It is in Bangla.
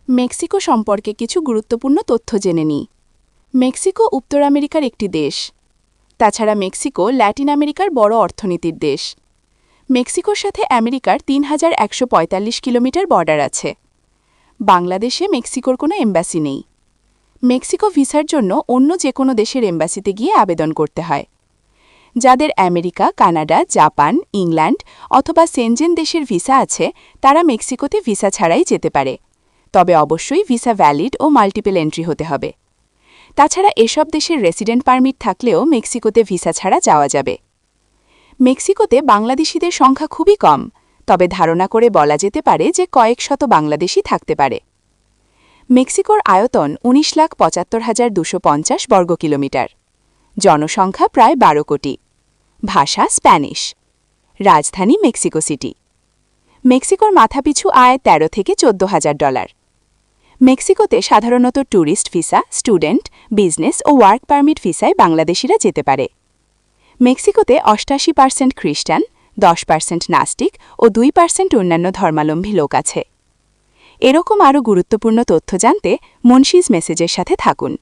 মেক্সিকো সম্পর্কে কিছু গুরুত্বপূর্ণ তথ্য জেনে নিই। মেক্সিকো উত্তর আমেরিকার একটি দেশ। তাছাড়া মেক্সিকো ল্যাটিন আমেরিকার বড় অর্থনীতির দেশ। মেক্সিকোর সাথে আমেরিকার ৩,১৪৫ কিলোমিটার বর্ডার আছে। বাংলাদেশে মেক্সিকোর কোনো এম্বাসি নেই। মেক্সিকো ভিসার জন্য অন্য যে কোনো দেশের এম্বাসিতে গিয়ে আবেদন করতে হয়। যাদের আমেরিকা, কানাডা, জাপান, ইংল্যান্ড অথবা সেনজেন দেশের ভিসা আছে তারা মেক্সিকোতে ভিসা ছাড়াই যেতে পারে, তবে অবশ্যই ভিসা ভ্যালিড ও মাল্টিপল এন্ট্রি হতে হবে। তাছাড়া এসব দেশের রেসিডেন্ট পারমিট থাকলেও মেক্সিকোতে ভিসা ছাড়া যাওয়া যাবে। মেক্সিকোতে বাংলাদেশিদের সংখ্যা খুবই কম, তবে ধারণা করে বলা যেতে পারে যে কয়েক শত বাংলাদেশি থাকতে পারে। মেক্সিকোর আয়তন ১৯,৭৫,২৫০ বর্গ কিলোমিটার। জনসংখ্যা প্রায় ১২ কোটি। ভাষা স্প্যানিশ। রাজধানী মেক্সিকো সিটি। মেক্সিকোর মাথাপিছু আয় $১৩ থেকে $১৪,০০০। মেক্সিকোতে সাধারণত ট্যুরিস্ট ভিসা, স্টুডেন্ট, বিজনেস ও ওয়ার্ক পারমিট ভিসায় বাংলাদেশিরা যেতে পারে। মেক্সিকোতে ৮৮% খ্রিস্টান, ১০% নাস্তিক ও ২% অন্যান্য ধর্মাবলম্বী লোক আছে। এরকম আরও গুরুত্বপূর্ণ তথ্য জানতে মুনশিজ মেসেজের সাথে থাকুন।